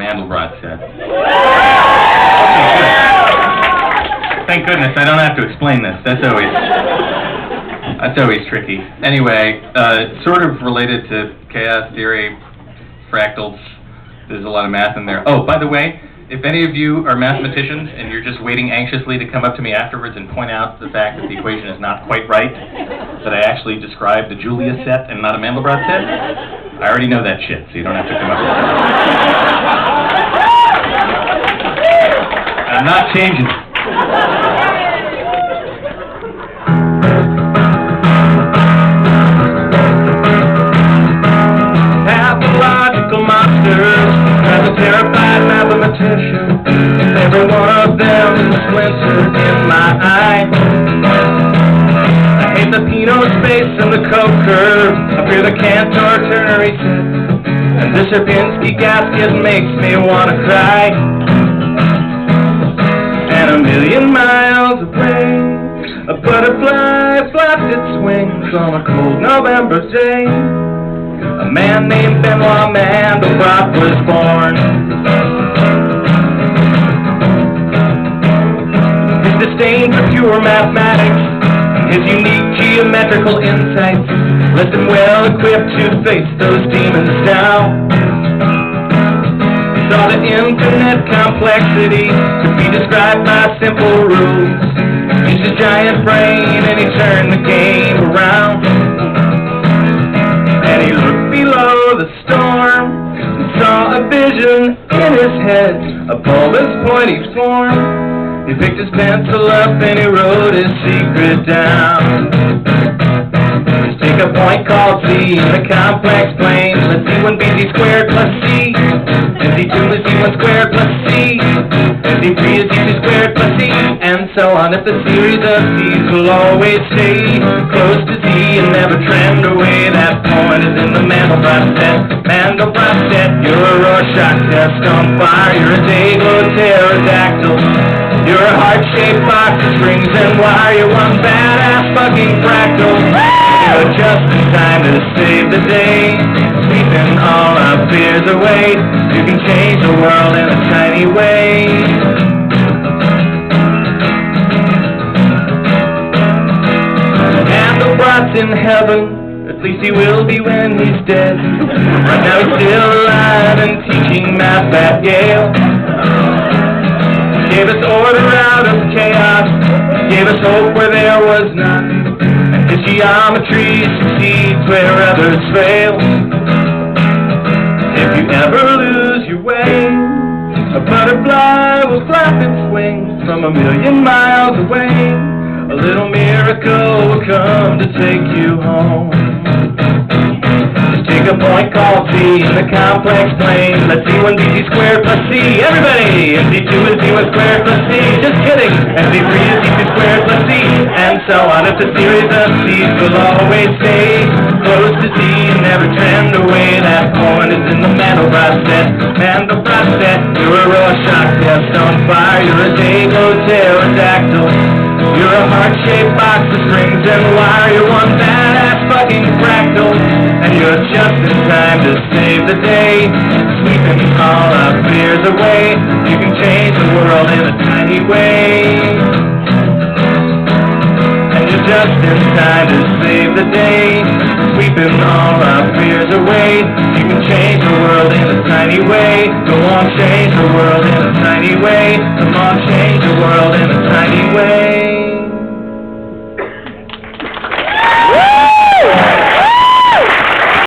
Mandlebrot set. Thank goodness I don't have to explain this. That's always tricky. Anyway, sort of related to chaos theory, fractals. There's a lot of math in there. Oh, by the way, if any of you are mathematicians and you're just waiting anxiously to come up to me afterwards and point out the fact that the equation is not quite right, that I actually described the Julia set and not a Mandlebrot set, I already know that shit, so you don't have to come up with it. I'm not changing it. Pathological monsters have a terrified mathematician. Every one of them is a splinter in my eye. I hate the Pinot space and the Coke curve. I fear the Cantor ternary set. And the Sierpinski gasket makes me want to cry. And a million miles away, a butterfly flapped its wings on a cold November day. A man named Benoit Mandlebrot was born. His disdain for pure mathematics, his unique geometrical insights, left him well equipped to face those demons now. He saw the infinite complexity could be described by simple rules. Used his giant brain and he turned the game around. And he looked below the storm and saw a vision in his head, a bulbous pointy form. He picked his pencil up and he wrote his secret down. Just take a point called C in a complex plane. Let C1 be Z squared plus C, and Z2 is Z1 squared plus C, and Z3 is Z2 squared plus C, and so on. If the series of C's will always stay close to Z and never trend away, that point is in the Mandlebrot set. Mandlebrot set, you're a Rorschach test on fire. You're a Day-Glow pterodactyl. You're a heart-shaped box of strings and wire. You're one badass fucking fractal. You're just in time to save the day, sweeping all our fears away. You can change the world in a tiny way. Mandlebrot's in heaven, at least he will be when he's dead. Right now he's still alive and teaching math at Yale. Gave us order out of chaos, gave us hope where there was none, and his geometry succeeds where others fail. If you ever lose your way, a butterfly will flap its wings from a million miles away. A little miracle will come to take you home. Just take a point called C in the complex plane. Let C1 be Z squared plus C. Everybody! And Z2 is Z1 squared plus C. Just kidding! And Z3 is Z2 squared plus C. And so on. It's a series of C's will always stay close to Z and never trend away. That point is in the Mandlebrot set. Mandlebrot set. You're a Rorschach test on fire. You're a Day-Glow pterodactyl. You're a heart-shaped box of strings and wire. You're one badass fucking fractal. And you're just in time to save the day, sweeping all our fears away. You can change the world in a tiny way. And you're just in time to save the day, sweeping all our fears away. You can change the world in a tiny way. Go on, change the world in a tiny way. Come on, change the world in